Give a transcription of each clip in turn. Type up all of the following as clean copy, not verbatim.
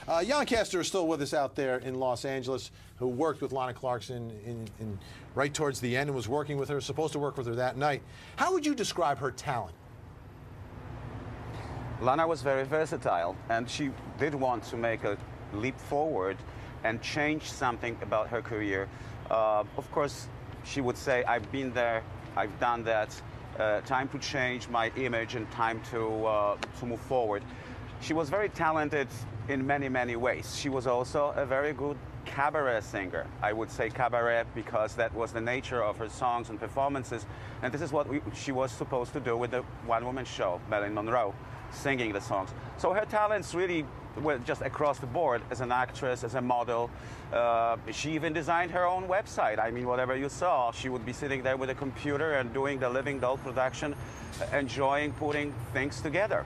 Jann Castor is still with us out there in Los Angeles, who worked with Lana Clarkson in right towards the end and was working with her, supposed to work with her that night. How would you describe her talent? Lana was very versatile, and she did want to make a leap forward and change something about her career. Of course, she would say, I've been there, I've done that, time to change my image and time to move forward. She was very talented in many, many ways. She was also a very good cabaret singer. I would say cabaret because that was the nature of her songs and performances, and this is what she was supposed to do with the one-woman show, Marilyn Monroe, singing the songs. So her talents really were just across the board as an actress, as a model. She even designed her own website. I mean, whatever you saw, she would be sitting there with a computer and doing the living doll production, enjoying putting things together.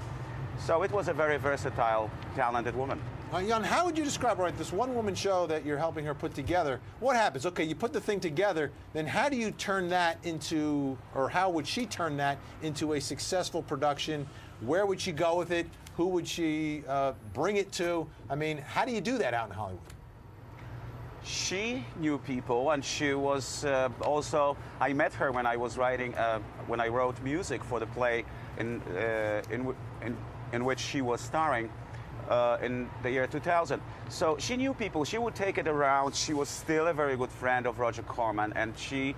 So it was a very versatile, talented woman. Jann, how would you describe, right, this one-woman show that you're helping her put together? What happens? Okay, you put the thing together, then how do you turn that into, or how would she turn that into a successful production? Where would she go with it? Who would she bring it to? I mean, how do you do that out in Hollywood? She knew people, and she was also, I met her when I was writing, when I wrote music for the play in which she was starring. In the year 2000. So she knew people, she would take it around. She was still a very good friend of Roger Corman, and she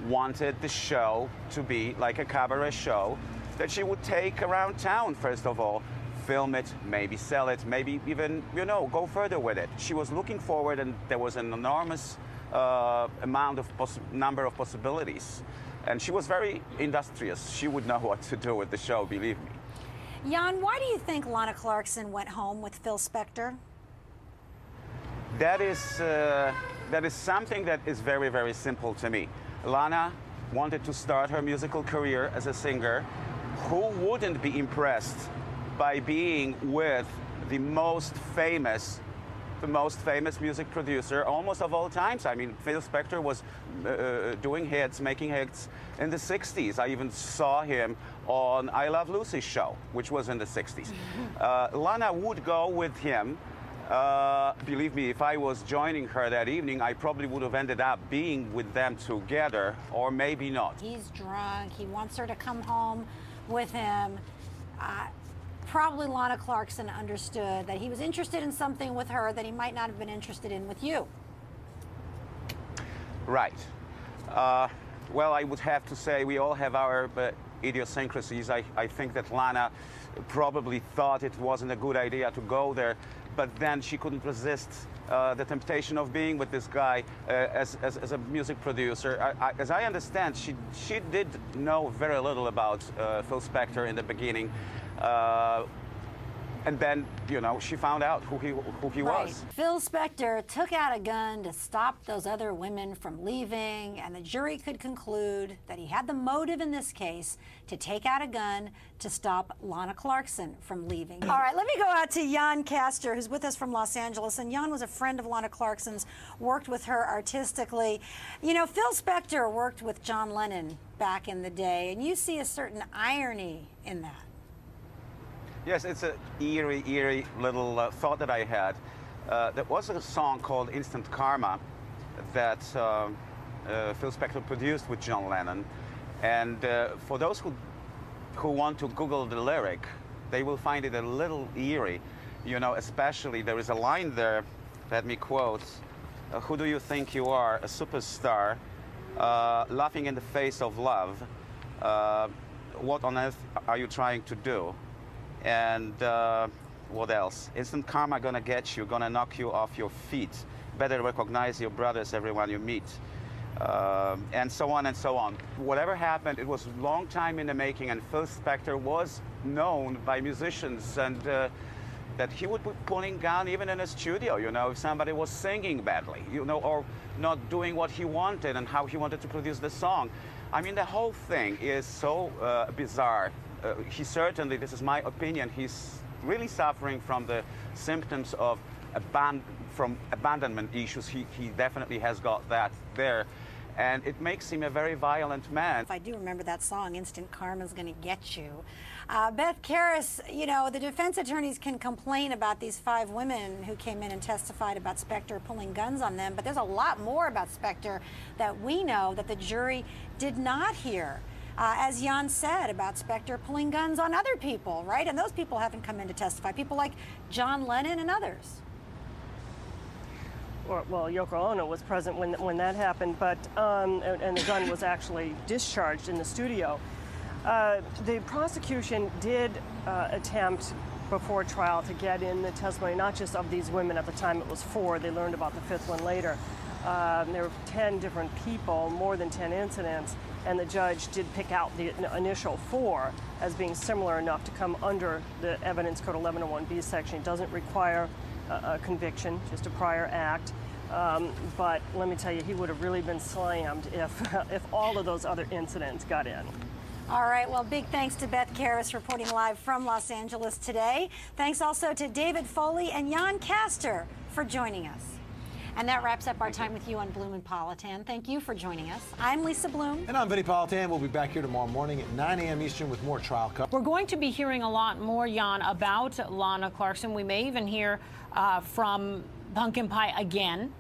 wanted the show to be like a cabaret show that she would take around town, first of all, film it, maybe sell it, maybe even, you know, go further with it. She was looking forward, and there was an enormous number of possibilities. And she was very industrious. She would know what to do with the show, believe me. Jann, why do you think Lana Clarkson went home with Phill Spector? That is something that is very, very simple to me. Lana wanted to start her musical career as a singer. Who wouldn't be impressed by being with the most famous music producer almost of all times? I mean, Phill Spector was doing hits, making hits in the 60s. I even saw him on I Love Lucy's show, which was in the 60s. Lana would go with him. Believe me, if I was joining her that evening, I probably would have ended up being with them together, or maybe not. He's drunk. He wants her to come home with him. Probably Lana Clarkson understood that he was interested in something with her that he might not have been interested in with you. Right. Well, I would have to say we all have our idiosyncrasies. I think that Lana probably thought it wasn't a good idea to go there, but then she couldn't resist the temptation of being with this guy as a music producer. As I understand, she did know very little about Phill Spector in the beginning. And then, you know, she found out who he was. Phill Spector took out a gun to stop those other women from leaving, and the jury could conclude that he had the motive in this case to take out a gun to stop Lana Clarkson from leaving. All right, let me go out to Jann Castor, who's with us from Los Angeles. And Jann was a friend of Lana Clarkson's, worked with her artistically. You know, Phill Spector worked with John Lennon back in the day, and you see a certain irony in that. Yes, it's an eerie little thought that I had. There was a song called Instant Karma that Phill Spector produced with John Lennon. And for those who want to Google the lyric, they will find it a little eerie. You know, especially there is a line there, let me quote, "Who do you think you are, a superstar, laughing in the face of love? What on earth are you trying to do?" And what else? Instant karma gonna get you, gonna knock you off your feet. Better recognize your brothers, everyone you meet. And so on and so on. Whatever happened, it was a long time in the making, and Phill Spector was known by musicians, and that he would be pulling gun even in a studio, you know, if somebody was singing badly, you know, or not doing what he wanted and how he wanted to produce the song. I mean, the whole thing is so bizarre. He certainly, this is my opinion, he's really suffering from the symptoms of abandonment issues. He definitely has got that there. and it makes him a very violent man. If I do remember that song, Instant Karma's Gonna Get You. Beth Karas, you know, the defense attorneys can complain about these 5 women who came in and testified about Spector pulling guns on them, but there's a lot more about Spector that we know that the jury did not hear. As Jann said, about Spector pulling guns on other people, right? And those people haven't come in to testify, people like John Lennon and others. Well, Yoko Ono was present when that happened, but and the gun was actually discharged in the studio. The prosecution did attempt before trial to get in the testimony, not just of these women. At the time it was 4. They learned about the 5th one later. There were 10 different people, more than 10 incidents, and the judge did pick out the initial 4 as being similar enough to come under the Evidence Code 1101B section. It doesn't require a conviction, just a prior act. But let me tell you, he would have really been slammed if all of those other incidents got in. All right, well, big thanks to Beth Karas reporting live from Los Angeles today. Thanks also to David Foley and Jann Castor for joining us. And that wraps up our time with you on Bloom and Politan. Thank you for joining us. I'm Lisa Bloom. And I'm Vinnie Politan. We'll be back here tomorrow morning at 9 a.m. Eastern with more trial coverage. We're going to be hearing a lot more, Jann, about Lana Clarkson. We may even hear from Pumpkin Pie again.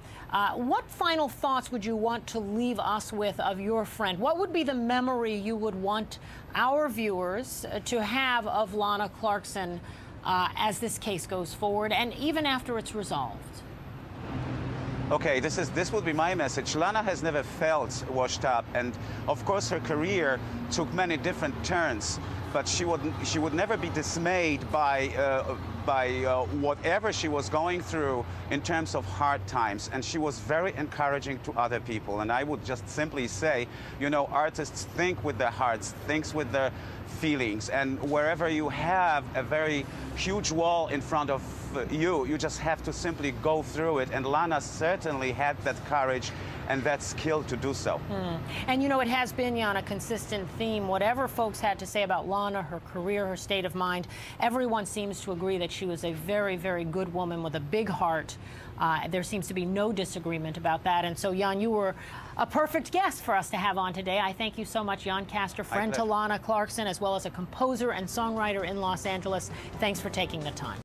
What final thoughts would you want to leave us with of your friend? What would be the memory you would want our viewers to have of Lana Clarkson as this case goes forward and even after it's resolved? Okay, this would be my message. Lana has never felt washed up, and of course her career took many different turns, but she would never be dismayed by whatever she was going through in terms of hard times, and she was very encouraging to other people. And I would just simply say, you know, artists think with their hearts, think with their feelings, and wherever you have a very huge wall in front of you just have to simply go through it, and Lana certainly had that courage and that skill to do so. And you know, it has been, Jann, a consistent theme. Whatever folks had to say about Lana, her career, her state of mind, everyone seems to agree that she was a very, very good woman with a big heart. There seems to be no disagreement about that. And so, Jann, you were a perfect guest for us to have on today. I thank you so much, Jann Castor, friend to Lana Clarkson, as well as a composer and songwriter in Los Angeles. Thanks for taking the time.